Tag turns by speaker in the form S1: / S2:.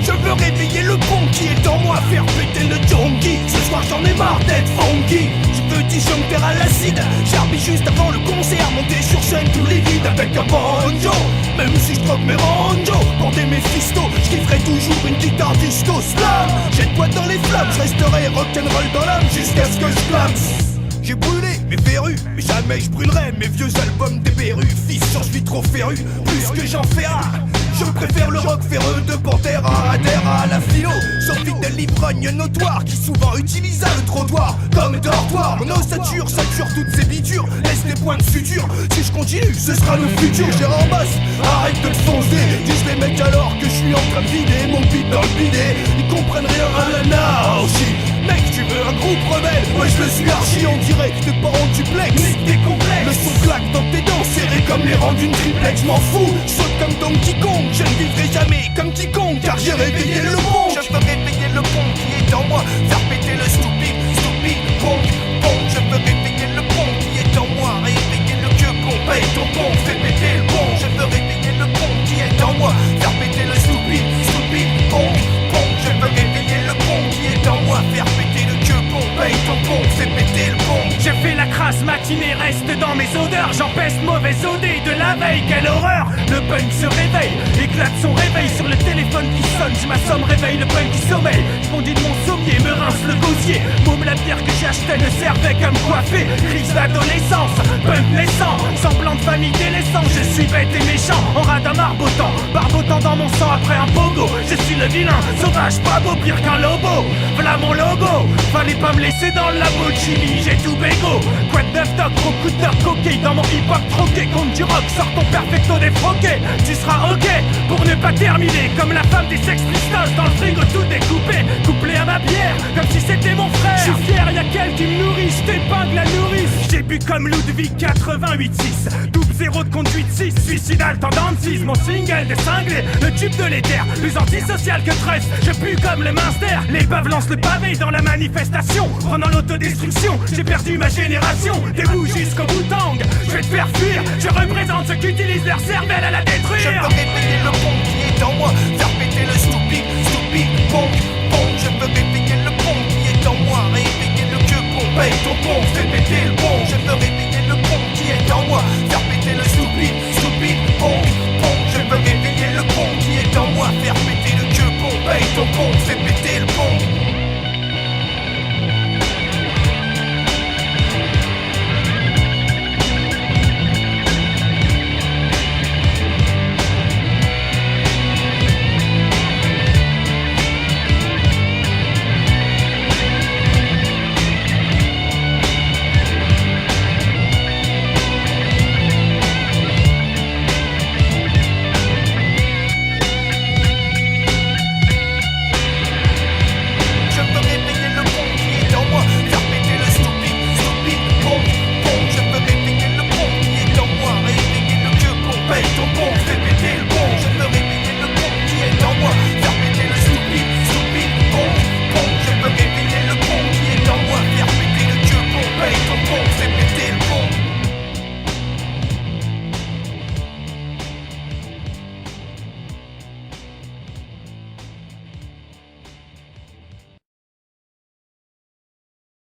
S1: Je veux réveiller le bon qui est en moi, faire péter le junkie. Ce soir j'en ai marre d'être funky. Je veux disjoncter à l'acide. J'arbille juste avant le concert, monter sur scène tous les vides avec un banjo. Même si je troque mes ranjos pour des Mephisto, je kifferai toujours une guitare disco slam. Jette-toi dans les flammes, je resterai rock'n'roll dans l'âme jusqu'à ce que je clame. J'ai brûlé mes verrues, mais jamais je brûlerai mes vieux albums des berrues. Fils, je vis trop féru, plus que j'en fais rare. Je préfère le rock ferreux de Pantera à la philo. J'envie de l'ivrogne notoire qui souvent utilisa le trottoir comme dortoir. Mon ossature sature toutes ces bitures, laisse des points de suture. Si je continue, ce sera le futur. J'ai en basse, arrête de te foncer. Dis les mecs alors que je suis en train de vider mon beat dans le bidet. Ils comprennent rien à l'anarchie. Mec, tu veux un groupe rebelle? Ouais, je le suis archi en direct, t'es pas en duplex. Nique tes complexes. Le son claque dans tes dents, serré comme les rangs d'une triplex. J'm'en fous, j'saute comme Donkey Kong. Je ne vivrai jamais comme quiconque, car j'ai réveillé le monde. Je veux réveiller le pont qui est en moi, faire péter le stupide, pong, pong. Je veux réveiller le pont qui est en moi, réveiller le vieux con. Paye ton pont, fais péter le pont. Je veux réveiller le pont qui est en moi, faire péter le stupide, pong, pong. Je veux réveiller le pont qui est en moi, faire péter le vieux con. Paye ton pont, fais péter le pont.
S2: J'ai fait la crasse matinée, reste dans mes odeurs. J'empeste mauvaise odée de la veille, quelle horreur. Le punk se réveille, éclate son réveil sur le téléphone qui sonne. Je m'assomme, réveille le punk qui sommeille. Je bondis de mon sommier, me rince le gosier. Môme la bière que j'achetais ne servait qu'à me coiffer. Crise d'adolescence, punk naissant, semblant de famille délaissant. Je suis bête et méchant, en radin marbotant, barbotant dans mon sang après un pogo. Je suis le vilain, sauvage, pas beau, pire qu'un lobo. Voilà mon logo, fallait pas me laisser dans le labo de Jimmy, j'ai tout bégo. Quoi de neuf doc, gros coup de doc, coquille dans mon hip-hop troqué. Compte du rock, sors ton perfecto défroqué. Tu seras ok pour ne pas terminer comme la femme des Sex Pistols dans le frigo tout découpé, couplé à ma bière comme si c'était mon frère. Je suis fier, y'a qu'elle qui me nourrit, j't'épingle la nourrice. J'ai bu comme Ludwig 88.6, double zéro de conduite 6, suicidal tendance 6. Mon single des cinglés, le tube de l'éther, plus antisocial que Tress. Je pue comme le Munster, les baves lancent le pavé dans la manifestation, prenant l'autodestruction. J'ai perdu ma génération, debout jusqu'au bout-tang. Je vais te faire fuir, je représente ceux qui utilisent leur cervelle à la détruire.
S1: Je veux réveiller le pont qui est en moi, faire péter le stupide, pong, pong. Je veux réveiller